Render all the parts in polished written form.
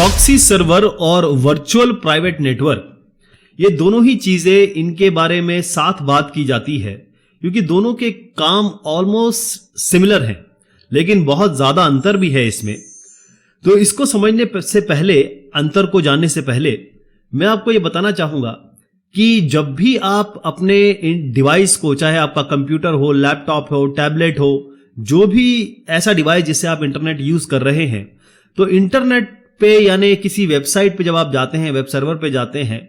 Proxy server और virtual private network, ये दोनों ही चीजें इनके बारे में साथ बात की जाती है क्योंकि दोनों के काम ऑलमोस्ट सिमिलर हैं, लेकिन बहुत ज्यादा अंतर भी है इसमें। तो इसको समझने से पहले, अंतर को जानने से पहले, मैं आपको ये बताना चाहूंगा कि जब भी आप अपने डिवाइस को, चाहे आपका कंप्यूटर हो, लैपटॉप हो, टैबलेट हो, जो भी ऐसा डिवाइस जिससे आप इंटरनेट यूज कर रहे हैं, तो इंटरनेट पे यानी किसी वेबसाइट पे जब आप जाते हैं, वेब सर्वर पे जाते हैं,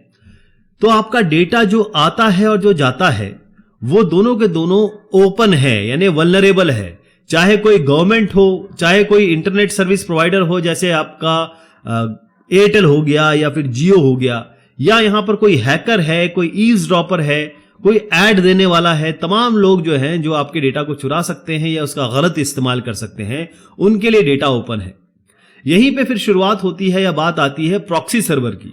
तो आपका डेटा जो आता है और जो जाता है वो दोनों के दोनों ओपन है, यानी वल्नरेबल है। चाहे कोई गवर्नमेंट हो, चाहे कोई इंटरनेट सर्विस प्रोवाइडर हो, जैसे आपका एयरटेल हो गया या फिर जियो हो गया, या यहां पर कोई हैकर है, कोई ईव्सड्रॉपर है, कोई ऐड देने वाला है, तमाम लोग जो हैं जो आपके डेटा को चुरा सकते हैं या उसका गलत इस्तेमाल कर सकते हैं, उनके लिए डेटा ओपन है। यहीं पे फिर शुरुआत होती है या बात आती है प्रॉक्सी सर्वर की।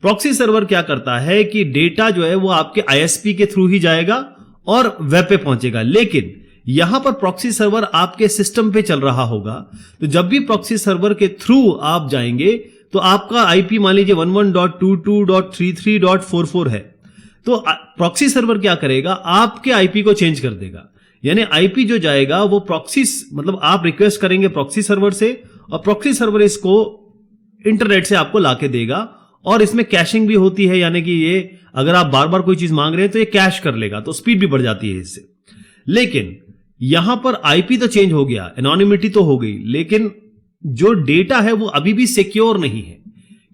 प्रॉक्सी सर्वर क्या करता है कि डेटा जो है वो आपके आईएसपी के थ्रू ही जाएगा और वेब पे पहुंचेगा, लेकिन यहां पर प्रॉक्सी सर्वर आपके सिस्टम पे चल रहा होगा। तो जब भी प्रॉक्सी सर्वर के थ्रू आप जाएंगे तो आपका आईपी मान लीजिए 11.22.33.44 है, तो प्रॉक्सी सर्वर क्या करेगा, आपके आईपी को चेंज कर देगा। यानी आईपी जो जाएगा वो प्रॉक्सी, मतलब आप रिक्वेस्ट करेंगे प्रॉक्सी सर्वर से और प्रॉक्सी सर्वर इसको इंटरनेट से आपको लाके देगा। और इसमें कैशिंग भी होती है, यानी कि ये अगर आप बार बार कोई चीज मांग रहे हैं तो ये कैश कर लेगा, तो स्पीड भी बढ़ जाती है इससे। लेकिन यहां पर आईपी तो चेंज हो गया, एनोनिमिटी तो हो गई, लेकिन जो डेटा है वो अभी भी सिक्योर नहीं है,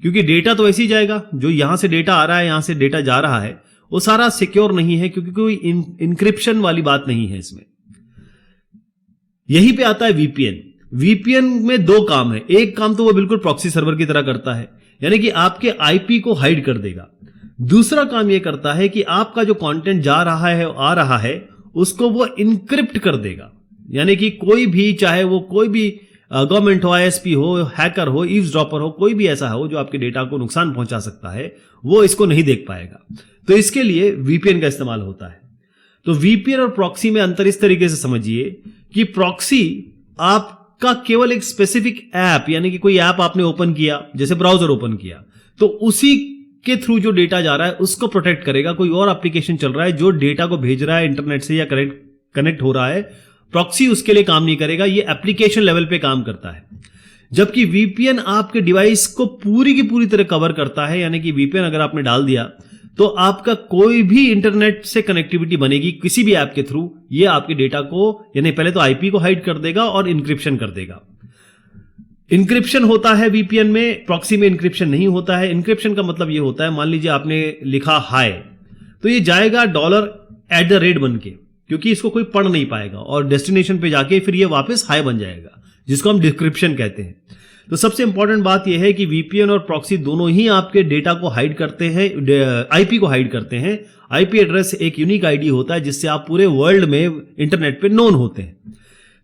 क्योंकि डेटा तो ऐसे ही जाएगा। जो यहां से डेटा आ रहा है, यहां से डेटा जा रहा है, वो सारा सिक्योर नहीं है, क्योंकि कोई इंक्रिप्शन वाली बात नहीं है इसमें। यहीं पे आता है वीपीएन। वीपीएन में दो काम है। एक काम तो वो बिल्कुल प्रॉक्सी सर्वर की तरह करता है, यानी कि आपके आईपी को हाइड कर देगा। दूसरा काम ये करता है कि आपका जो कंटेंट जा रहा है, आ रहा है, उसको वो इनक्रिप्ट कर देगा। यानी कि कोई भी, चाहे वो कोई भी गवर्नमेंट हो, आईएसपी हो, हैकर हो, ईव्सड्रॉपर हो, कोई भी ऐसा हो जो आपके डेटा को नुकसान पहुंचा सकता है, वो इसको नहीं देख पाएगा। तो इसके लिए वीपीएन का इस्तेमाल होता है। तो वीपीएन और प्रॉक्सी में अंतर इस तरीके से समझिए कि प्रॉक्सी आपका केवल एक स्पेसिफिक ऐप, यानी कि कोई ऐप आपने ओपन किया, जैसे ब्राउजर ओपन किया, तो उसी के थ्रू जो डेटा जा रहा है उसको प्रोटेक्ट करेगा। कोई और एप्लीकेशन चल रहा है जो डेटा को भेज रहा है इंटरनेट से या कनेक्ट हो रहा है, प्रॉक्सी उसके लिए काम नहीं करेगा, ये एप्लीकेशन लेवल पे काम करता है। जबकि वीपीएन आपके डिवाइस को पूरी की पूरी तरह कवर करता है, यानी कि वीपीएन अगर आपने डाल दिया तो आपका कोई भी इंटरनेट से कनेक्टिविटी बनेगी किसी भी ऐप के थ्रू, ये आपके डेटा को, यानी पहले तो आईपी को हाइड कर देगा और इंक्रिप्शन कर देगा। इंक्रिप्शन होता है वीपीएन में, प्रॉक्सी में इंक्रिप्शन नहीं होता है। इंक्रिप्शन का मतलब ये होता है, मान लीजिए आपने लिखा हाय, तो ये जाएगा $@ बन के, क्योंकि इसको कोई पढ़ नहीं पाएगा, और डेस्टिनेशन पे जाके फिर ये वापस हाय बन जाएगा, जिसको हम डिक्रिप्शन कहते हैं। तो सबसे इंपॉर्टेंट बात यह है कि वीपीएन और प्रॉक्सी दोनों ही आपके डेटा को हाइड करते हैं, आईपी को हाइड करते हैं। आईपी एड्रेस एक यूनिक आईडी होता है जिससे आप पूरे वर्ल्ड में इंटरनेट पे नोन होते हैं।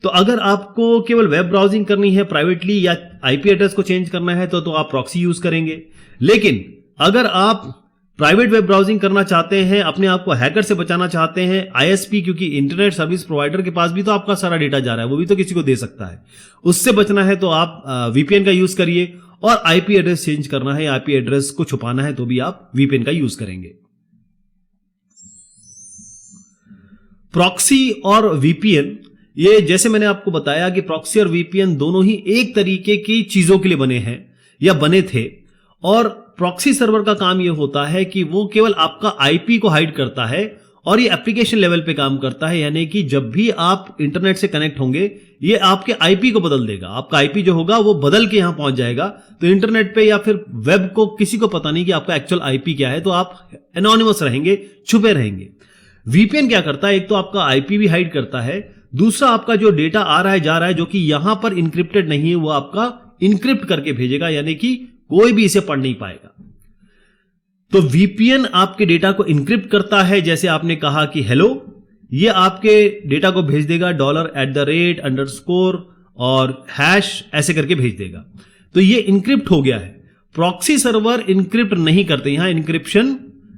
तो अगर आपको केवल वेब ब्राउजिंग करनी है प्राइवेटली, या आईपी एड्रेस को चेंज करना है, तो आप प्रॉक्सी यूज करेंगे। लेकिन अगर आप प्राइवेट वेब ब्राउजिंग करना चाहते हैं, अपने आप को हैकर से बचाना चाहते हैं, आईएसपी, क्योंकि इंटरनेट सर्विस प्रोवाइडर के पास भी तो आपका सारा डेटा जा रहा है, वो भी तो किसी को दे सकता है, उससे बचना है तो आप वीपीएन का यूज करिए। और आईपी एड्रेस चेंज करना है, आईपी एड्रेस को छुपाना है, तो भी आप वीपीएन का यूज करेंगे। प्रॉक्सी और वीपीएन, ये जैसे मैंने आपको बताया कि प्रॉक्सी और वीपीएन दोनों ही एक तरीके की चीजों के लिए बने हैं या बने थे। और प्रॉक्सी सर्वर का काम यह होता है कि वो केवल आपका आईपी को हाइड करता है और ये एप्लीकेशन लेवल पे काम करता है, यानी कि जब भी आप इंटरनेट से कनेक्ट होंगे, ये आपके आईपी को बदल देगा। आपका आईपी जो होगा वो बदल के यहां पहुंच जाएगा, तो इंटरनेट पे या फिर वेब को किसी को पता नहीं कि आपका एक्चुअल आईपी क्या है, तो आप एनोनिमस रहेंगे, छुपे रहेंगे। वीपीएन क्या करता है, एक तो आपका आईपी भी हाइड करता है, दूसरा आपका जो डेटा आ रहा है, जा रहा है, जो कि यहां पर इंक्रिप्टेड नहीं है, वो आपका इंक्रिप्ट करके भेजेगा, यानी कि कोई भी इसे पढ़ नहीं पाएगा। तो वीपीएन आपके डेटा को इंक्रिप्ट करता है, जैसे आपने कहा कि हेलो, ये आपके डेटा को भेज देगा $_ और हैश ऐसे करके भेज देगा। तो ये इंक्रिप्ट हो गया है। प्रॉक्सी सर्वर इंक्रिप्ट नहीं करते, यहां इंक्रिप्शन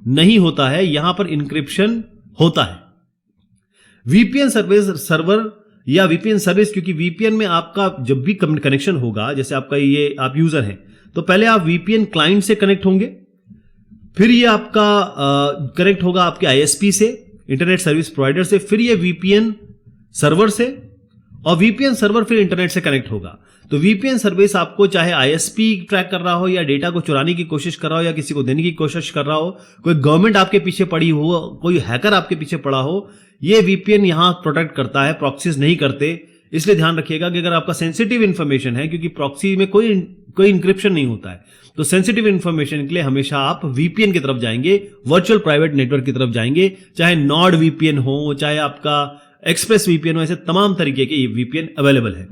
नहीं होता है, यहां पर इंक्रिप्शन होता है। वीपीएन सर्वर या वीपीएन सर्विस, क्योंकि वीपीएन में आपका जब भी कनेक्शन होगा, जैसे आपका ये आप यूजर हैं, तो पहले आप वीपीएन क्लाइंट से कनेक्ट होंगे, फिर ये आपका कनेक्ट होगा आपके आईएसपी से, इंटरनेट सर्विस प्रोवाइडर से, फिर ये वीपीएन सर्वर से, और वीपीएन सर्वर फिर इंटरनेट से कनेक्ट होगा। तो वीपीएन सर्विस आपको चाहे आईएसपी ट्रैक कर रहा हो, या डेटा को चुराने की कोशिश कर रहा हो, या किसी को देने की कोशिश कर रहा हो, कोई गवर्नमेंट आपके पीछे पड़ी हो, कोई हैकर आपके पीछे पड़ा हो, ये वीपीएन यहां प्रोटेक्ट करता है, प्रॉक्सीज नहीं करते। इसलिए ध्यान रखिएगा कि अगर आपका सेंसिटिव इंफॉर्मेशन है, क्योंकि प्रॉक्सी में कोई इंक्रिप्शन नहीं होता है, तो सेंसिटिव इंफॉर्मेशन के लिए हमेशा आप वीपीएन की तरफ जाएंगे, वर्चुअल प्राइवेट नेटवर्क की तरफ जाएंगे, चाहे नॉड वीपीएन हो, चाहे आपका एक्सप्रेस वीपीएन हो, ऐसे तमाम तरीके के वीपीएन अवेलेबल है।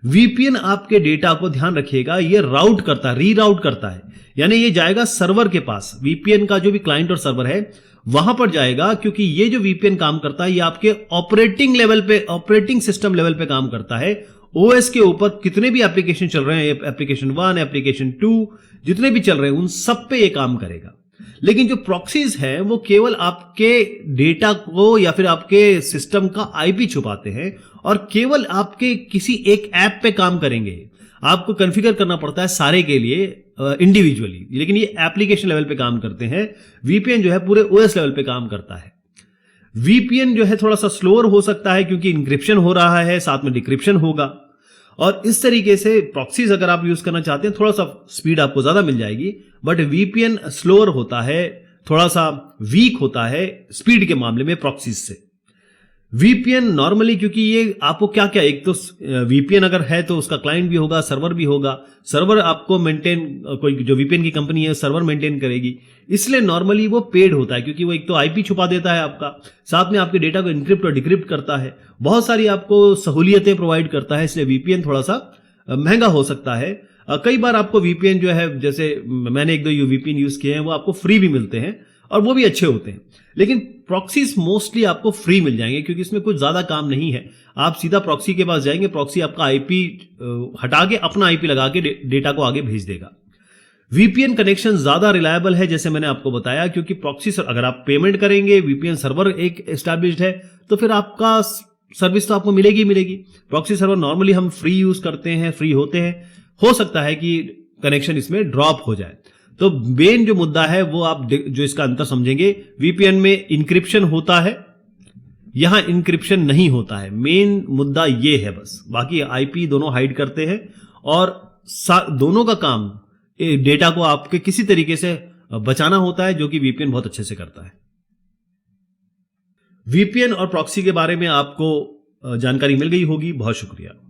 वीपीएन आपके डेटा को, ध्यान रखिएगा, ये राउट करता है, रीराउट करता है, यानी ये जाएगा सर्वर के पास। वीपीएन का जो भी क्लाइंट और सर्वर है वहां पर जाएगा, क्योंकि ये जो वीपीएन काम करता है ये आपके ऑपरेटिंग लेवल पे, ऑपरेटिंग सिस्टम लेवल पे काम करता है। ओएस के ऊपर कितने भी एप्लीकेशन चल रहे हैं, एप्लीकेशन 1, एप्लीकेशन 2, जितने भी चल रहे हैं, उन सब पे ये काम करेगा। लेकिन जो प्रॉक्सीज हैं वो केवल आपके डेटा को या फिर आपके सिस्टम का आईपी छुपाते हैं, और केवल आपके किसी एक ऐप पे काम करेंगे। आपको कॉन्फ़िगर करना पड़ता है सारे के लिए इंडिविजुअली, लेकिन ये एप्लीकेशन लेवल पे काम करते हैं। वीपीएन जो है पूरे ओएस लेवल पे काम करता है। वीपीएन जो है थोड़ा सा स्लोअर हो सकता है, क्योंकि इंक्रिप्शन हो रहा है, साथ में डिक्रिप्शन होगा, और इस तरीके से प्रॉक्सीज अगर आप यूज करना चाहते हैं, थोड़ा सा स्पीड आपको ज्यादा मिल जाएगी, बट वीपीएन स्लोअर होता है, थोड़ा सा वीक होता है स्पीड के मामले में प्रॉक्सीज से। वीपीएन नॉर्मली, क्योंकि ये आपको क्या क्या, एक तो वीपीएन अगर है तो उसका क्लाइंट भी होगा, सर्वर भी होगा, सर्वर आपको मेंटेन, कोई जो वीपीएन की कंपनी है सर्वर मेंटेन करेगी, इसलिए नॉर्मली वो पेड होता है, क्योंकि वो एक तो आईपी छुपा देता है आपका, साथ में आपके डेटा को इनक्रिप्ट और डिक्रिप्ट करता है, बहुत सारी आपको सहूलियतें प्रोवाइड करता है, इसलिए वीपीएन थोड़ा सा महंगा हो सकता है। कई बार आपको वीपीएन जो है, जैसे मैंने 1-2 वीपीएन यूज किए हैं, वो आपको फ्री भी मिलते हैं और वो भी अच्छे होते हैं, लेकिन प्रॉक्सीज मोस्टली आपको फ्री मिल जाएंगे, क्योंकि इसमें कुछ ज्यादा काम नहीं है। आप सीधा प्रॉक्सी के पास जाएंगे, प्रॉक्सी आपका आईपी हटा के अपना आईपी लगा के डेटा को आगे भेज देगा। वीपीएन कनेक्शन ज्यादा रिलायबल है, जैसे मैंने आपको बताया, क्योंकि प्रॉक्सी अगर आप पेमेंट करेंगे, वीपीएन सर्वर एक एस्टैब्लिश्ड है, तो फिर आपका सर्विस तो आपको मिलेगी मिलेगी। प्रॉक्सी सर्वर नॉर्मली हम फ्री यूज करते हैं, फ्री होते हैं, हो सकता है कि कनेक्शन इसमें ड्रॉप हो जाए। तो मेन जो मुद्दा है वो आप जो इसका अंतर समझेंगे, वीपीएन में इंक्रिप्शन होता है, यहां इंक्रिप्शन नहीं होता है। मेन मुद्दा ये है बस, बाकी आईपी दोनों हाइड करते हैं, और दोनों का काम डेटा को आपके किसी तरीके से बचाना होता है, जो कि वीपीएन बहुत अच्छे से करता है। वीपीएन और प्रॉक्सी के बारे में आपको जानकारी मिल गई होगी। बहुत शुक्रिया।